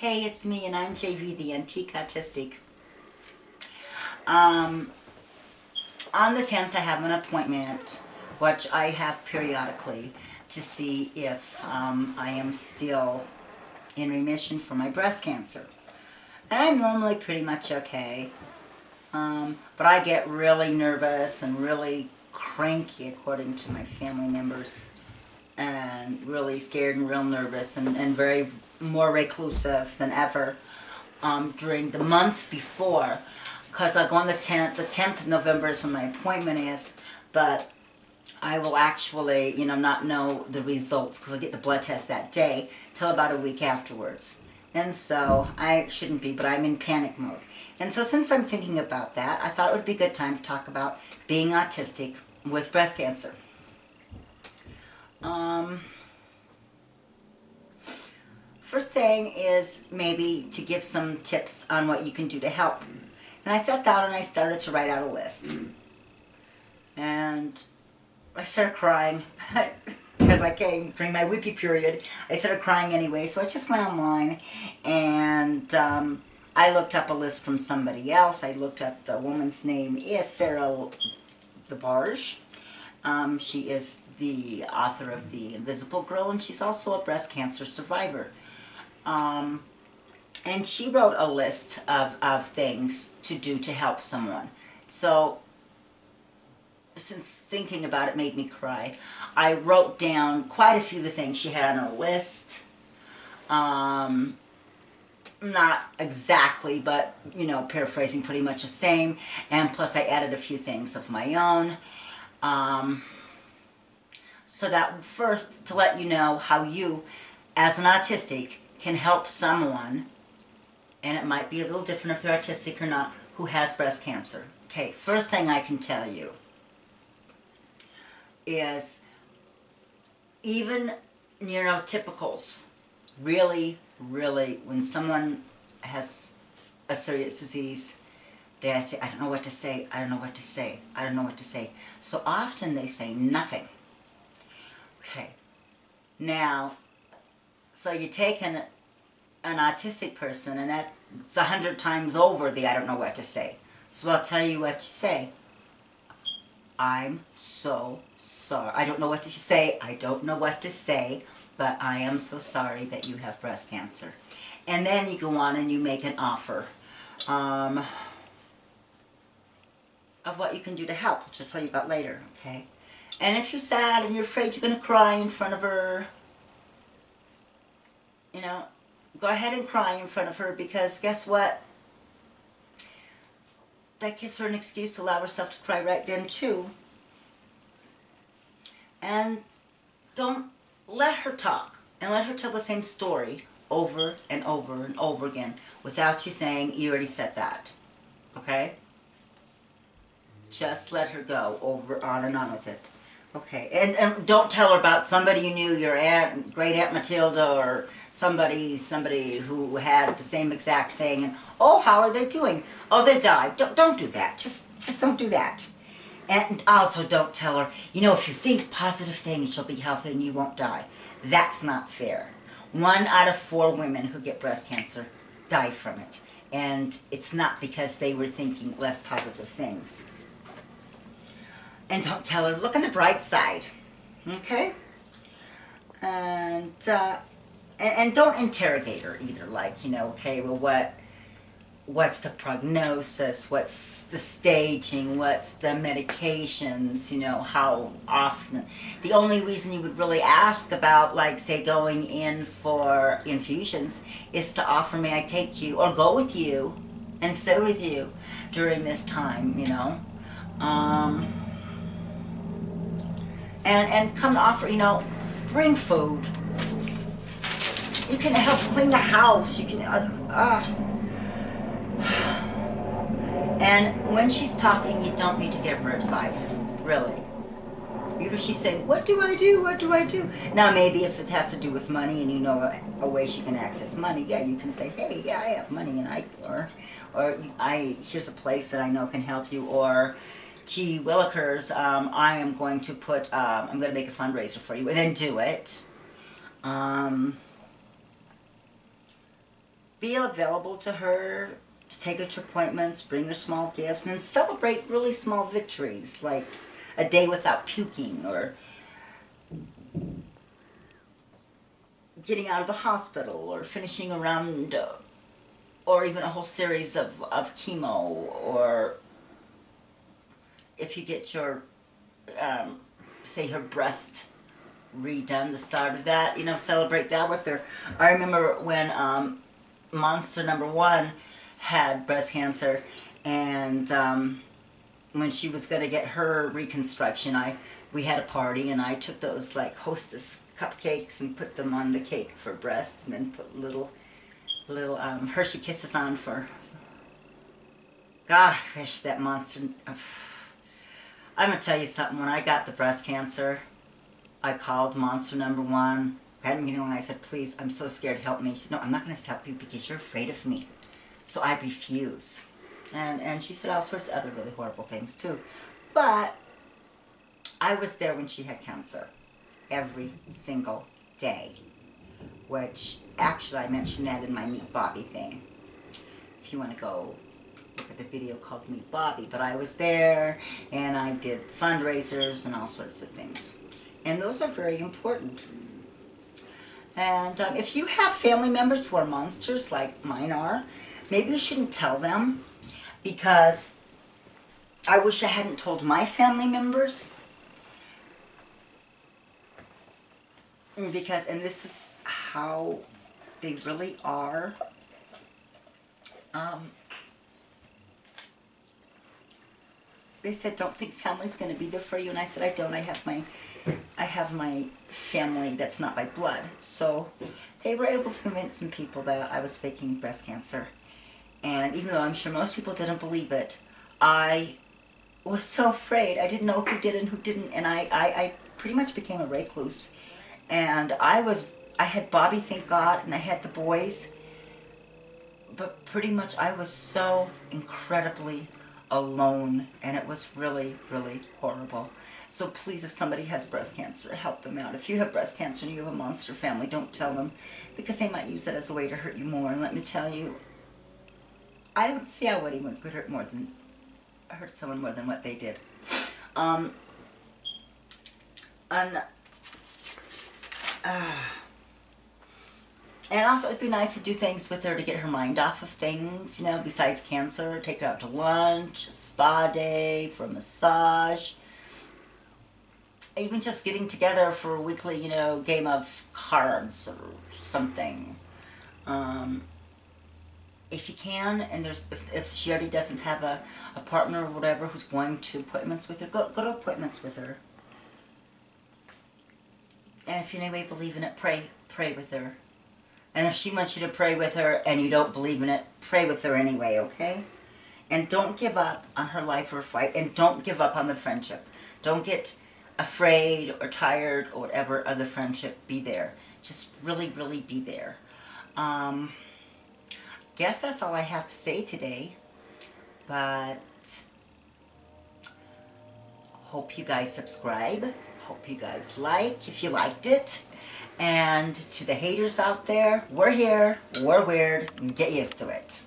Hey, it's me, and I'm JV, the Antique Autistic. On the 10th, I have an appointment, which I have periodically, to see if I am still in remission for my breast cancer. And I'm normally pretty much okay, but I get really nervous and really cranky, according to my family members, and really scared and real nervous and very more reclusive than ever during the month before, because I go on the 10th. The 10th of November is when my appointment is, but I will actually, not know the results because I get the blood test that day till about a week afterwards. And so I shouldn't be, but I'm in panic mode. And so since I'm thinking about that, I thought it would be a good time to talk about being autistic with breast cancer. First thing is maybe to give some tips on what you can do to help. And I sat down and I started to write out a list. And I started crying because I came during my weepy period. I started crying anyway, so I just went online and I looked up a list from somebody else. I looked up, the woman's name is Sarah LaBarge. She is the author of The Invisible Girl, and she's also a breast cancer survivor. And she wrote a list of things to do to help someone. So, since thinking about it made me cry, I wrote down quite a few of the things she had on her list. Not exactly, but, paraphrasing pretty much the same. And plus I added a few things of my own. So that first, to let you know how you, as an autistic, can help someone, and it might be a little different if they're autistic or not, who has breast cancer. Okay, first thing I can tell you is even neurotypicals, really, when someone has a serious disease, they say, I don't know what to say, I don't know what to say, I don't know what to say. So often they say nothing. Okay, now, so you take an autistic person, and that's 100 times over the I don't know what to say. So I'll tell you what to say. I'm so sorry. I don't know what to say. I don't know what to say, but I am so sorry that you have breast cancer. And then you go on and you make an offer of what you can do to help, which I'll tell you about later, okay? And if you're sad and you're afraid you're going to cry in front of her, go ahead and cry in front of her, because guess what? That gives her an excuse to allow herself to cry right then too. And don't let her talk, and let her tell the same story over and over and over again without you saying, you already said that. Okay? Just let her go on and on with it. Okay, and don't tell her about somebody you knew, your aunt, great Aunt Matilda, or somebody who had the same exact thing, and, oh, how are they doing? Oh, they died. Don't do that. Just don't do that. And also don't tell her, if you think positive things, you'll be healthy and you won't die. That's not fair. 1 out of 4 women who get breast cancer die from it. And it's not because they were thinking less positive things. And don't tell her, look on the bright side, okay? And don't interrogate her either, like, okay, well, what's the prognosis, what's the staging, what's the medications, how often. The only reason you would really ask about, like, say, going in for infusions is to offer, may I take you, or go with you, and stay with you during this time, And come to offer, bring food. You can help clean the house. You can, And when she's talking, you don't need to give her advice, really. Even if she's saying, what do I do, what do I do? Now, maybe if it has to do with money and you know a way she can access money, yeah, you can say, hey, yeah, I have money, and here's a place that I know can help you, or, gee willikers, I am going to I'm going to make a fundraiser for you, and then do it. be available to her, to take her to appointments, bring her small gifts, and then celebrate really small victories, like a day without puking, or getting out of the hospital, or finishing a round, or even a whole series of chemo, or if you get your, say, her breast redone, the start of that, you know, celebrate that with her. I remember when Monster #1 had breast cancer, and when she was going to get her reconstruction, we had a party, and I took those like Hostess cupcakes and put them on the cake for breast, and then put little Hershey Kisses on for. God, I wish that Monster. I'm gonna tell you something. When I got the breast cancer, I called Monster #1. I had a meeting and I said, "Please, I'm so scared. Help me." She said, "No, I'm not going to help you because you're afraid of me." So I refuse. And she said all sorts of other really horrible things too. But I was there when she had cancer. Every single day. Which, actually, I mentioned that in my Meet Bobby thing. If you want to go look at the video called Meet Bobby. But I was there, and I did fundraisers and all sorts of things. And those are very important. And if you have family members who are monsters like mine are, maybe you shouldn't tell them, because I wish I hadn't told my family members. Because, and this is how they really are. They said, "Don't think family's going to be there for you," and I said, "I don't. I have my family that's not by blood." So they were able to convince some people that I was faking breast cancer. And even though I'm sure most people didn't believe it, I was so afraid. I didn't know who did and who didn't, and I pretty much became a recluse. And I had Bobby, thank God, and I had the boys, but pretty much I was so incredibly alone, and it was really, really horrible. So please, if somebody has breast cancer, help them out. If you have breast cancer and you have a monster family, don't tell them, because they might use it as a way to hurt you more. And let me tell you, I don't see how anyone could hurt someone more than what they did. And also, it'd be nice to do things with her to get her mind off of things, you know, besides cancer. Take her out to lunch, a spa day, for a massage. Even just getting together for a weekly, you know, game of cards or something. If you can, and if she already doesn't have a partner or whatever who's going to appointments with her, go to appointments with her. And if you in any way believe in it, pray with her. And if she wants you to pray with her and you don't believe in it, pray with her anyway, okay? And don't give up on her life or fight, and don't give up on the friendship. Don't get afraid or tired or whatever of the friendship. Be there. Just really, really be there. Guess that's all I have to say today. But hope you guys subscribe. Hope you guys like, if you liked it. And to the haters out there, we're here, we're weird, and get used to it.